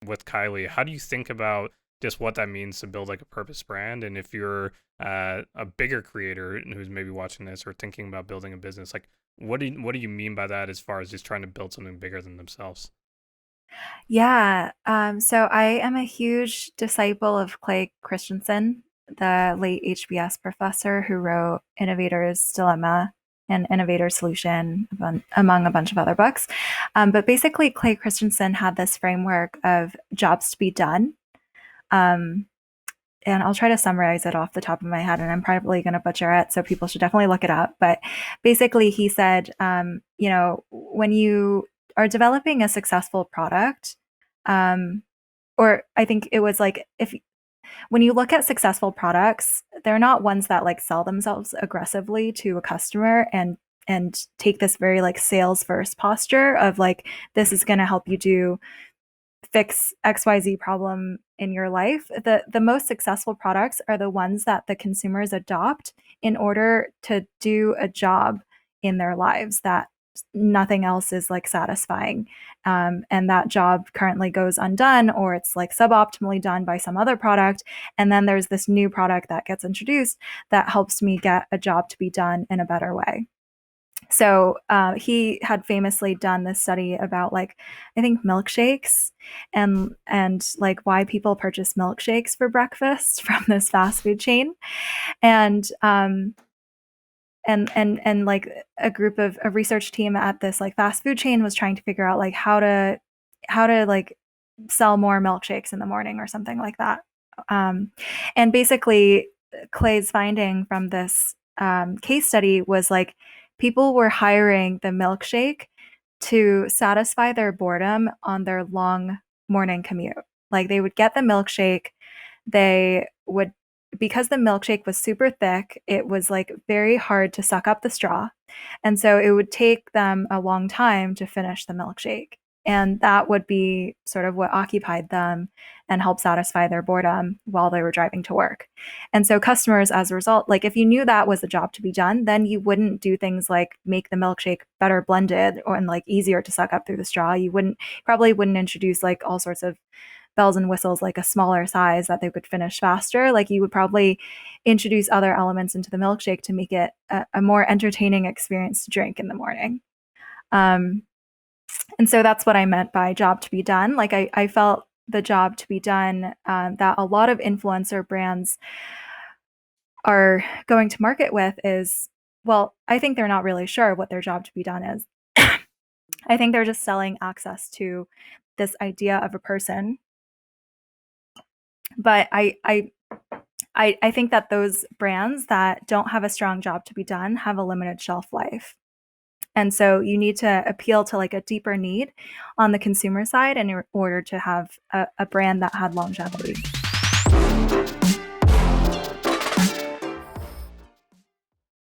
with Kylie, how do you think about just what that means to build like a purpose brand? And if you're a bigger creator who's maybe watching this or thinking about building a business, like what do you mean by that as far as just trying to build something bigger than themselves? Yeah. So I am a huge disciple of Clay Christensen, the late HBS professor who wrote Innovator's Dilemma and Innovator's Solution, among a bunch of other books. But basically, Clay Christensen had this framework of jobs to be done. Um, and I'll try to summarize it off the top of my head, and I'm probably going to butcher it, so people should definitely look it up. But basically, he said, when you are developing a successful product, um, or I think it was like if when you look at successful products, they're not ones that like sell themselves aggressively to a customer and take this very like sales first posture of like this is going to help you do fix XYZ problem in your life. The most successful products are the ones that the consumers adopt in order to do a job in their lives that nothing else is like satisfying. And that job currently goes undone or it's like suboptimally done by some other product. And then there's this new product that gets introduced that helps me get a job to be done in a better way. So he had famously done this study about like I think milkshakes and like why people purchase milkshakes for breakfast from this fast food chain, and and like a group of a research team at this like fast food chain was trying to figure out like how to like sell more milkshakes in the morning or something like that. Um, and basically, Clay's finding from this case study was like people were hiring the milkshake to satisfy their boredom on their long morning commute. Like they would get the milkshake, they would, because the milkshake was super thick, it was like very hard to suck up the straw. And so it would take them a long time to finish the milkshake. And that would be sort of what occupied them and helped satisfy their boredom while they were driving to work. And so customers, as a result, like if you knew that was a job to be done, then you wouldn't do things like make the milkshake better blended or and like easier to suck up through the straw. You wouldn't probably wouldn't introduce like all sorts of bells and whistles, like a smaller size that they could finish faster. Like you would probably introduce other elements into the milkshake to make it a more entertaining experience to drink in the morning. Um, and so that's what I meant by job to be done. Like I felt the job to be done that a lot of influencer brands are going to market with is, well, I think they're not really sure what their job to be done is. I think they're just selling access to this idea of a person. But I think that those brands that don't have a strong job to be done have a limited shelf life. And so you need to appeal to like a deeper need on the consumer side in order to have a brand that had longevity.